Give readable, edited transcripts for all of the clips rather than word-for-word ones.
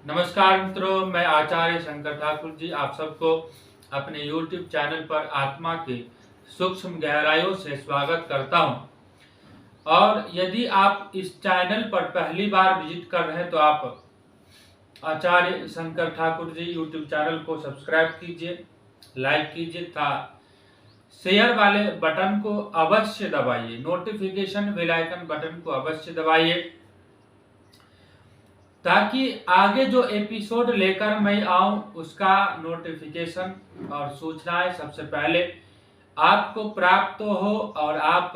नमस्कार मित्रों, मैं आचार्य शंकर ठाकुर जी आप सबको अपने YouTube चैनल पर आत्मा के सूक्ष्म गहराइयों से स्वागत करता हूं। और यदि आप इस चैनल पर पहली बार विजिट कर रहे हैं तो आप आचार्य शंकर ठाकुर जी YouTube चैनल को सब्सक्राइब कीजिए, लाइक कीजिए तथा शेयर वाले बटन को अवश्य दबाइए, नोटिफिकेशन बेल आइकन बटन को अवश्य दबाइए ताकि आगे जो एपिसोड लेकर मैं आऊं उसका नोटिफिकेशन और सूचनाएं सबसे पहले आपको प्राप्त हो और आप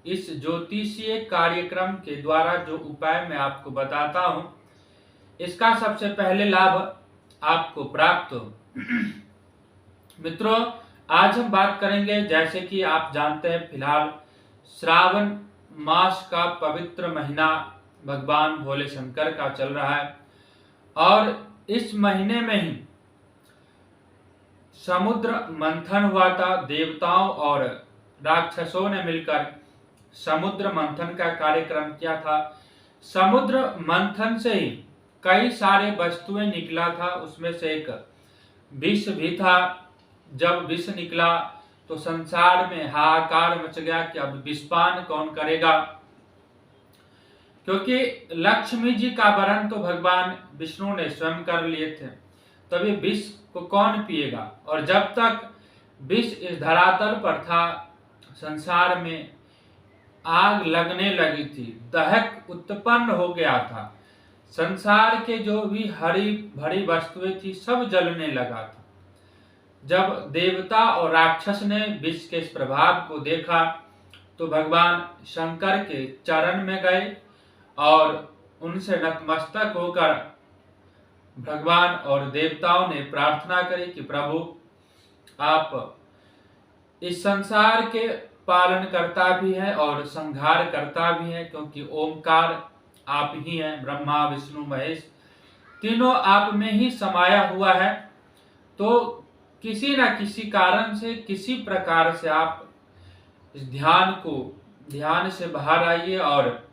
इस ज्योतिषीय कार्यक्रम के द्वारा जो उपाय मैं आपको बताता हूं इसका सबसे पहले लाभ आपको प्राप्त हो। मित्रों, आज हम बात करेंगे, जैसे कि आप जानते हैं, फिलहाल श्रावण मास का पवित्र महीना भगवान भोले शंकर का चल रहा है और इस महीने में ही समुद्र मंथन हुआ था। देवताओं और राक्षसों ने मिलकर समुद्र मंथन का कार्यक्रम किया था। समुद्र मंथन से ही कई सारे वस्तुएं निकला था, उसमें से एक विष भी था। जब विष निकला तो संसार में हाहाकार मच गया कि अब विषपान कौन करेगा, क्योंकि लक्ष्मी जी का वरण तो भगवान विष्णु ने स्वयं कर लिए थे, तभी विष को कौन पिएगा। और जब तक विष इस धरातल पर था, संसार में आग लगने लगी थी, दहक उत्पन्न हो गया था। संसार के जो भी हरी भरी वस्तुएं थी सब जलने लगा था। जब देवता और राक्षस ने विष के इस प्रभाव को देखा तो भगवान शंकर के चरण में गए और उनसे नतमस्तक होकर भगवान और देवताओं ने प्रार्थना करी कि प्रभु, आप इस संसार के पालन करता भी है और संहार करता भी है, क्योंकि ओमकार आप ही हैं, ब्रह्मा विष्णु महेश तीनों आप में ही समाया हुआ है। तो किसी न किसी कारण से, किसी प्रकार से आप इस ध्यान से बाहर आइए और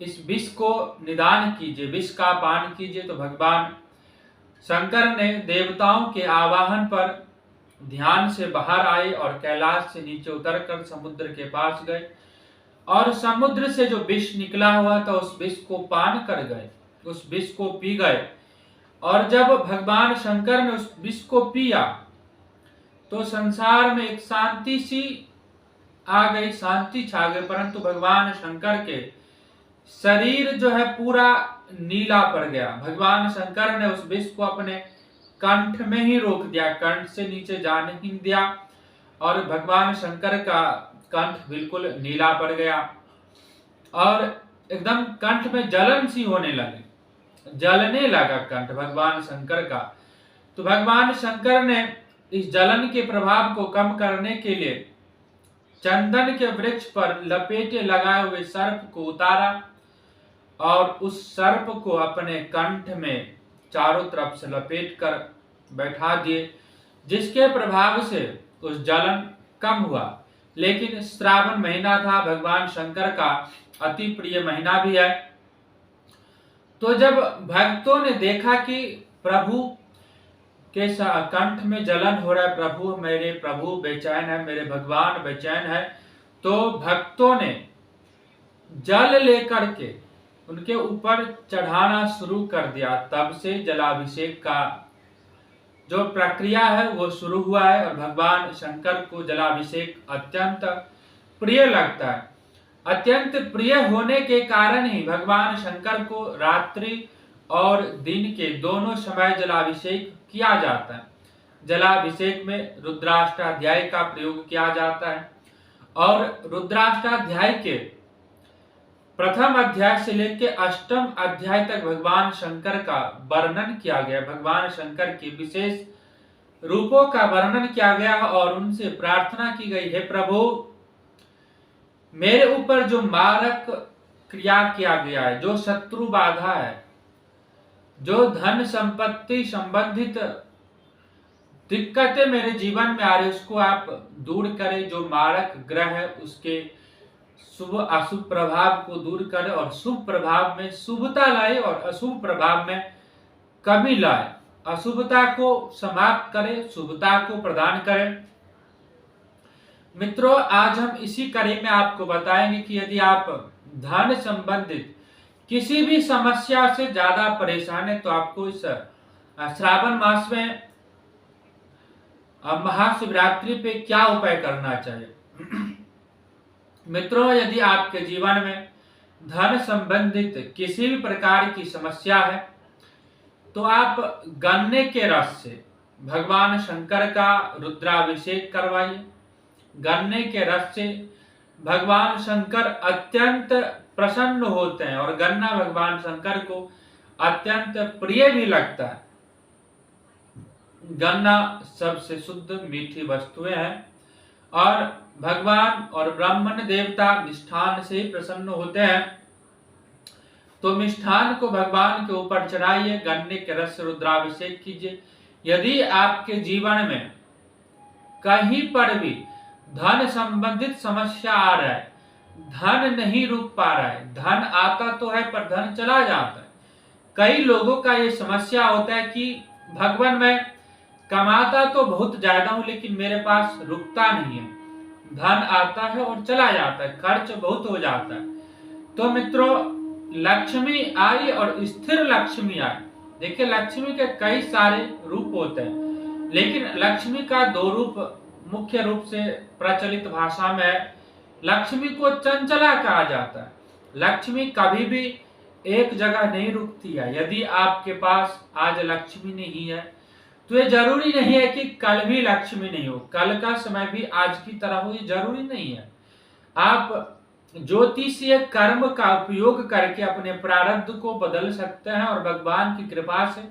इस विष को निदान कीजिए, विष का पान कीजिए। तो भगवान शंकर ने देवताओं के आवाहन पर ध्यान से बाहर आए और कैलाश से नीचे उतरकर समुद्र के पास गए और समुद्र से जो विष निकला हुआ था उस विष को पान कर गए, उस विष को पी गए। और जब भगवान शंकर ने उस विष को पिया तो संसार में एक शांति सी आ गई, शांति छा गई। परंतु भगवान शंकर के शरीर जो है पूरा नीला पड़ गया। भगवान शंकर ने उस विष को अपने कंठ में ही रोक दिया, कंठ से नीचे जाने ही दिया और भगवान शंकर का कंठ बिल्कुल नीला पड़ गया और एकदम कंठ में जलन सी होने लगी, जलने लगा कंठ भगवान शंकर का। तो भगवान शंकर ने इस जलन के प्रभाव को कम करने के लिए चंदन के वृक्ष पर लपेटे लगाए हुए सर्प को उतारा और उस सर्प को अपने कंठ में चारों तरफ से लपेट कर बैठा दिए, जिसके प्रभाव से उस जलन कम हुआ। लेकिन श्रावण महीना था, भगवान शंकर का अति प्रिय महीना भी है। तो जब भक्तों ने देखा कि प्रभु के कंठ में जलन हो रहा है, प्रभु मेरे प्रभु बेचैन है, मेरे भगवान बेचैन है, तो भक्तों ने जल लेकर के उनके ऊपर चढ़ाना शुरू कर दिया। तब से जलाभिषेक का जो प्रक्रिया है वो शुरू हुआ है और भगवान शंकर को जलाभिषेक अत्यंत प्रिय लगता है। अत्यंत प्रिय होने के कारण ही भगवान शंकर को रात्रि और दिन के दोनों समय जलाभिषेक किया जाता है। जलाभिषेक में रुद्राष्टाध्याय का प्रयोग किया जाता है और रुद्राष्टाध्याय के प्रथम अध्याय से लेकर अष्टम अध्याय तक भगवान शंकर का वर्णन किया गया। भगवान शंकर के विशेष रूपों का वर्णन किया गया और उनसे प्रार्थना की गई, हे प्रभु, मेरे ऊपर जो मारक क्रिया किया गया है, जो शत्रु बाधा है, जो धन संपत्ति संबंधित दिक्कतें मेरे जीवन में आ रही, उसको आप दूर करें। जो मारक ग्रह है उसके शुभ अशुभ प्रभाव को दूर करे और शुभ प्रभाव में शुभता लाए और अशुभ प्रभाव में कमी लाए, अशुभता को समाप्त करे, शुभता को प्रदान करे। मित्रों, आज हम इसी कड़ी में आपको बताएंगे कि यदि आप धन संबंधित किसी भी समस्या से ज्यादा परेशान है तो आपको इस श्रावण मास में महाशिवरात्रि पे क्या उपाय करना चाहिए। मित्रों, यदि आपके जीवन में धन संबंधित किसी भी प्रकार की समस्या है तो आप गन्ने के रस से भगवान शंकर का रुद्राभिषेक करवाइए। गन्ने के रस से भगवान शंकर अत्यंत प्रसन्न होते हैं और गन्ना भगवान शंकर को अत्यंत प्रिय भी लगता है। गन्ना सबसे शुद्ध मीठी वस्तुएं हैं और भगवान और ब्राह्मण देवता मिष्ठान से प्रसन्न होते हैं, तो मिष्ठान को भगवान के ऊपर चढ़ाइए, गन्ने के रस से रुद्राभिषेक कीजिए। यदि आपके जीवन में कहीं पर भी धन संबंधित समस्या आ रहा है, धन नहीं रुक पा रहा है, धन आता तो है पर धन चला जाता है। कई लोगों का ये समस्या होता है कि भगवान मैं कमाता तो बहुत ज्यादा हूं लेकिन मेरे पास रुकता नहीं है, धन आता है और चला जाता है, खर्च बहुत हो जाता है। तो मित्रों, लक्ष्मी आई और स्थिर लक्ष्मी आई। देखिए, लक्ष्मी के कई सारे रूप होते हैं लेकिन लक्ष्मी का दो रूप मुख्य रूप से प्रचलित भाषा में है। लक्ष्मी को चंचला कहा जाता है। लक्ष्मी कभी भी एक जगह नहीं रुकती है। यदि आपके पास आज लक्ष्मी नहीं है तो ये जरूरी नहीं है कि कल भी लक्ष्मी नहीं हो, कल का समय भी आज की तरह हो, ये जरूरी नहीं है। आप ज्योतिषीय कर्म का उपयोग करके अपने प्रारब्ध को बदल सकते हैं और भगवान की कृपा से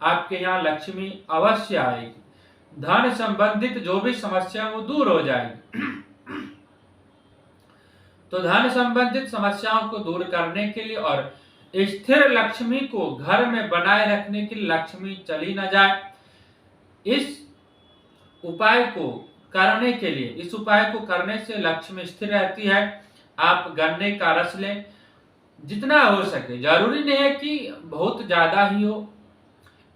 आपके यहाँ लक्ष्मी अवश्य आएगी। धन संबंधित जो भी समस्या वो दूर हो जाएगी। तो धन संबंधित समस्याओं को दूर करने के लिए और स्थिर लक्ष्मी को घर में बनाए रखने के लिए, लक्ष्मी चली न जाए, इस उपाय को करने के लिए, इस उपाय को करने से लक्ष्मी स्थिर रहती है। आप गन्ने का रस लें, जितना हो सके, जरूरी नहीं है कि बहुत ज्यादा ही हो,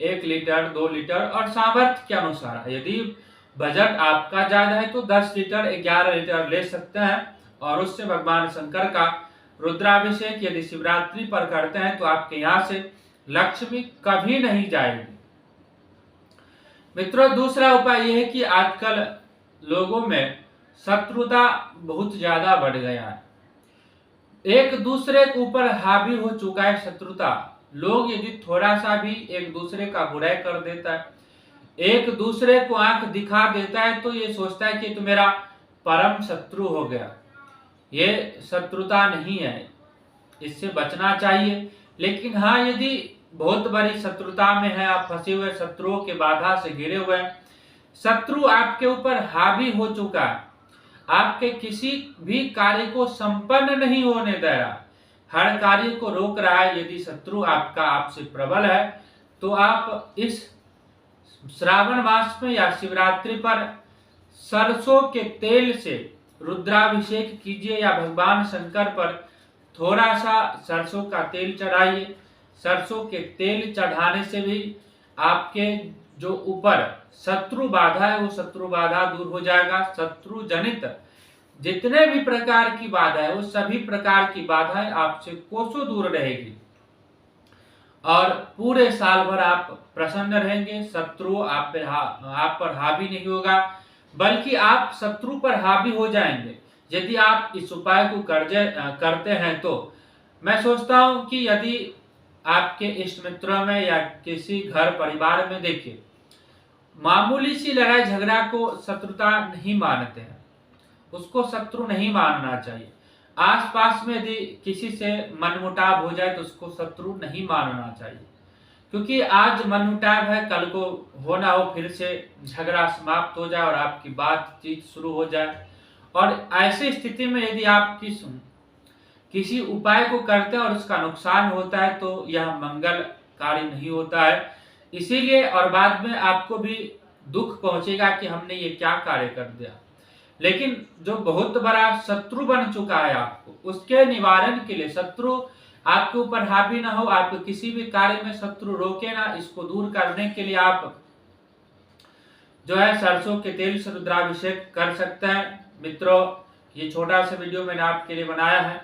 1 लीटर 2 लीटर और सामर्थ्य के अनुसार। यदि बजट आपका ज्यादा है तो 10 लीटर 11 लीटर ले सकते हैं और उससे भगवान शंकर का रुद्राभिषेक यदि शिवरात्रि पर करते हैं तो आपके यहाँ से लक्ष्मी कभी नहीं जाएगी। मित्रों, दूसरा उपाय यह है कि आजकल लोगों में शत्रुता बहुत ज्यादा बढ़ गया है, एक दूसरे के ऊपर हावी हो चुका है शत्रुता। लोग यदि थोड़ा सा भी एक दूसरे का बुराई कर देता है, एक दूसरे को आंख दिखा देता है तो ये सोचता है कि तो मेरा परम शत्रु हो गया। ये शत्रुता नहीं है, इससे बचना चाहिए। लेकिन हाँ, यदि बहुत बड़ी शत्रुता में है, आप फंसे हुए, शत्रुओं के बाधा से घिरे हुए हैं, शत्रु आपके ऊपर हावी हो चुका है, आपके किसी भी कार्य को संपन्न नहीं होने दे रहा, हर कार्य को रोक रहा है, यदि शत्रु आपका आपसे प्रबल है तो आप इस श्रावण मास में या शिवरात्रि पर सरसों के तेल से रुद्राभिषेक कीजिए या भगवान शंकर पर थोड़ा सा सरसों का तेल चढ़ाइए। सरसों के तेल चढ़ाने से भी आपके जो ऊपर शत्रु बाधा है वो शत्रु बाधा दूर हो जाएगा। शत्रु जनित जितने भी प्रकार की बाधा है वो सभी प्रकार की बाधाएं आपसे कोसों दूर रहेगी और पूरे साल भर आप प्रसन्न रहेंगे। शत्रु आप पर हावी नहीं होगा, बल्कि आप शत्रु पर हावी हो जाएंगे यदि आप इस उपाय को करते हैं। तो मैं सोचता हूं कि यदि आपके इष्ट मित्रों में या किसी घर परिवार में देखिए मामूली सी लड़ाई झगड़ा को शत्रुता नहीं मानते हैं, उसको शत्रु नहीं मानना चाहिए। आसपास में यदि किसी से मनमुटाव हो जाए तो उसको शत्रु नहीं मानना चाहिए, क्योंकि आज मनमुटाव है, कल को होना हो फिर से झगड़ा समाप्त हो जाए और आपकी बातचीत शुरू हो जाए। और ऐसी स्थिति में यदि आप किसी उपाय को करते हैं और उसका नुकसान होता है तो यह मंगलकारी नहीं होता है। इसीलिए और बाद में आपको भी दुख पहुंचेगा कि हमने ये क्या कार्य कर दिया। लेकिन जो बहुत बड़ा शत्रु बन चुका है आपको, उसके निवारण के लिए, शत्रु आपके ऊपर हावी ना हो, आपके किसी भी कार्य में शत्रु रोके ना, इसको दूर करने के लिए आप जो है सरसों के तेल से रुद्राभिषेक कर सकते हैं। मित्रों, ये छोटा सा वीडियो मैंने आपके लिए बनाया है।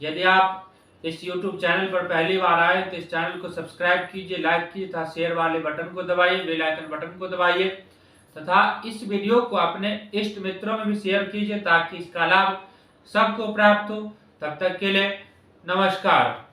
यदि आप इस YouTube चैनल पर पहली बार आए तो इस चैनल को सब्सक्राइब कीजिए, लाइक कीजिए तथा शेयर वाले बटन को दबाइए, बेल आइकन बटन को दबाइए तथा इस वीडियो को अपने इष्ट मित्रों में भी शेयर कीजिए ताकि इसका लाभ सबको प्राप्त हो। तब तक के लिए नमस्कार।